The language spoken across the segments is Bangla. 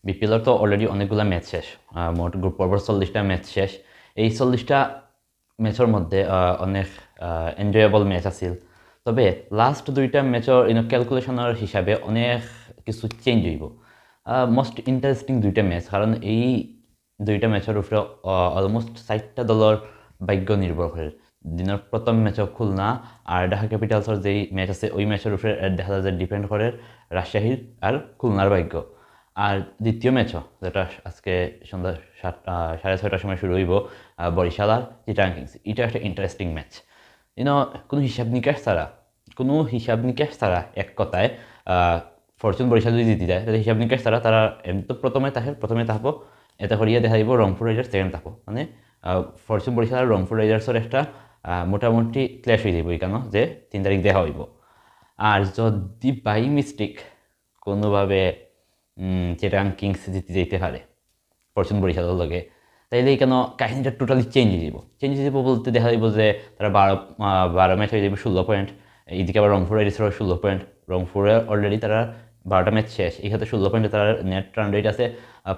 বিপিএলের তো অলরেডি অনেকগুলো ম্যাচ শেষ, মোট গ্রুপ পর্বের 40টা ম্যাচ শেষ। এই 40টা ম্যাচের মধ্যে অনেক এনজয়েবল ম্যাচ আছিল, তবে লাস্ট দুইটা ম্যাচের ক্যালকুলেশনের হিসাবে অনেক কিছু চেঞ্জ হইব। মোস্ট ইন্টারেস্টিং দুইটা ম্যাচ, কারণ এই দুইটা ম্যাচের উপরে অলমোস্ট 60টা দলের ভাগ্য নির্ভর করে। দিনের প্রথম ম্যাচও খুলনা আর ঢাকা ক্যাপিটালসের যেই ম্যাচ আছে ওই ম্যাচের উপরে দেখা যায় যে ডিপেন্ড করে রাজশাহীর আর খুলনার ভাগ্য। আর দ্বিতীয় ম্যাচও, যেটা আজকে সন্ধ্যা 6:30টার সময় শুরু হইব, বরিশাল আর চিটাগাং কিংস। এটা একটা ইন্টারেস্টিং ম্যাচ। কোনো হিসাব নিকাশ ছাড়া এক কথায় ফরচুন বরিশাল যদি জিতে যায় তাহলে হিসাব নিকাশ ছাড়া তারা এমনি তো প্রথমে থাকবো, এতে করিয়া দেখা দিব রংপুর রাইডার্স সেকেন্ড থাকবো। মানে ফরচুন বরিশাল আর রংপুর রাইডার্সের একটা মোটামুটি ক্ল্যাশ হয়ে যাব এখানে, যে 3 তারিখ দেখা হইব। আর যদি বাই মিস্টেক কোনোভাবে চিটাগাং কিংস জিতে যেতে পারে ফরচুন বরিশালের লগে, তাইলে কেন কাহিনীটা টোটালি চেঞ্জ হয়ে যাব বলতে দেখা যাব যে তারা 12 ম্যাচ হয়ে যাবে 16 পয়েন্ট। এদিকে আবার রংপুর রাইডার্সের 16 পয়েন্ট। রংপুরে অলরেডি তারা 12টা ম্যাচ শেষ, এই ক্ষেত্রে 16 পয়েন্টে তার নেট রান রেট আছে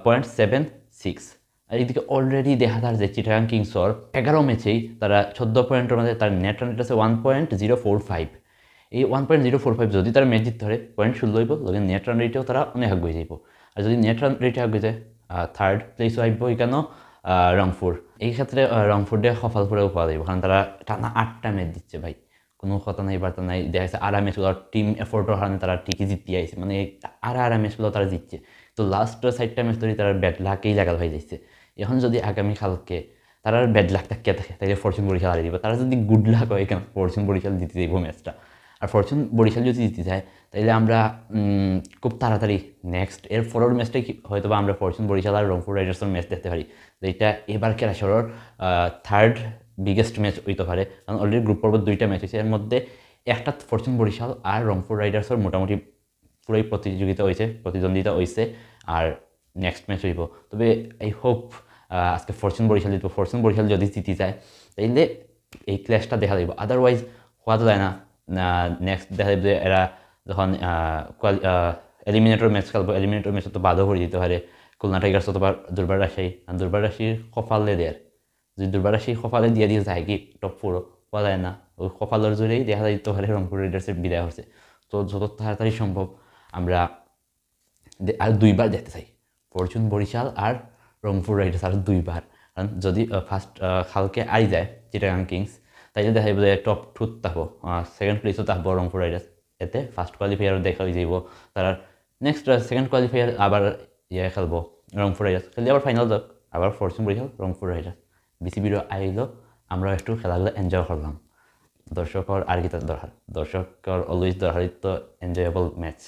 0.76। আর এদিকে অলরেডি দেখা যায় যে চিটাগাং কিংসর 11 ম্যাচেই তারা 14 পয়েন্টের মধ্যে তার নেট রান রেট আছে 1.045। এই 1.045 যদি তারা ম্যাচ জিততে পারে পয়েন্ট 16 হইব, লগে নেট রান রেটেও তারা অনেক আগে যাইব। আর যদি নেট রান রেটে আগে যায় থার্ড প্লেসও আইব এখানে রংপুর। এই ক্ষেত্রে রংপুর দিয়ে সফল করে পাওয়া যাইব, কারণ তারা টানা 8টা ম্যাচ দিচ্ছে ভাই, কোনো কথা নাই বার্তা নাই। দেখা যাচ্ছে আড়া ম্যাচগুলো টিম এফোর্টের কারণে তারা ঠিকই জিতিয়ে আইছে, মানে আড়া ম্যাচগুলো তারা জিতছে। তো লাস্ট 4টা ম্যাচ ধরে তারা ব্যাড লাকেই লাগাল হয়ে যাচ্ছে। এখন যদি আগামীকালকে তারা ব্যাড লাকটা কে থাকে তাহলে ফরচুন বরিশাল হারিয়ে দিব। তারা যদি গুড লাক হয় কেন ফরচুন বরিশাল জিতে যাইব ম্যাচটা। আর ফরচুন বরিশাল যদি জিতে যায় তাহলে আমরা খুব তাড়াতাড়ি নেক্সট এর পরের ম্যাচটাই হয়তো বা আমরা ফরচুন বরিশাল আর রংপুর রাইডার্সের ম্যাচ দেখতে পারি। যেটা এবার কেরাসরের থার্ড বিগেস্ট ম্যাচ হইতে পারে, কারণ অলরেডি গ্রুপ পর্বের 2টা ম্যাচ হয়েছে, এর মধ্যে একটা ফরচুন বরিশাল আর রংপুর রাইডার্সের মোটামুটি পুরোই প্রতিদ্বন্দ্বিতা হয়েছে। আর নেক্সট ম্যাচ হইব, তবে আই হোপ আজকে ফরচুন বরিশাল জিতব। ফরচুন বরিশাল যদি জিতে যায় তাইলে এই ক্ল্যাশটা দেখা যাইব, আদারওয়াইজ হওয়া তো যায় না। নেক্সট দেখা যাবে যে এরা যখন এলিমিনেটর ম্যাচ খেলবো, এলিমিনেটর ম্যাচে তো বাদও করে দিতে পারে খুলনা টাইগার্স অথবা দুর্বার রাজশাহী। আর দুর্বার রাজশাহীর কপালে দেয়, যদি দুর্বার রাজশাহী কপালে দিয়ে যায় কি টপ 4 পাওয়া যায় না, ওই কপালের জোরেই দেখা দিতে পারে রংপুর রাইডার্সের বিদায় হচ্ছে। তো যত তাড়াতাড়ি সম্ভব আমরা আর 2বার দেখতে চাই ফরচুন বরিশাল আর রংপুর রাইডার্স, আর 2বার। কারণ যদি ফার্স্ট কালকে আই যায় চিটাগাং কিংস, তাইলে দেখা যাবে যে টপ 2 থাকবো, সেকেন্ড প্লেসও থাকবো রংপুর রাইডার্স। এতে ফার্স্ট কোয়ালিফায়ার দেখা হয়ে যাব, তারা নেক্সট সেকেন্ড কোয়ালিফায়ার আবার খেলবো রংপুর রাইডার্স, খেলে আবার ফাইনাল যাক আবার ফরচুন বরিশাল রংপুর রাইডার্স। বিসিবিরও আইলো, আমরা একটু খেলাগুলো এনজয় করলাম। দর্শকর আর কি তার দরকার, দর্শকর অলওয়েজ দরকার তো এনজয়েবল ম্যাচ।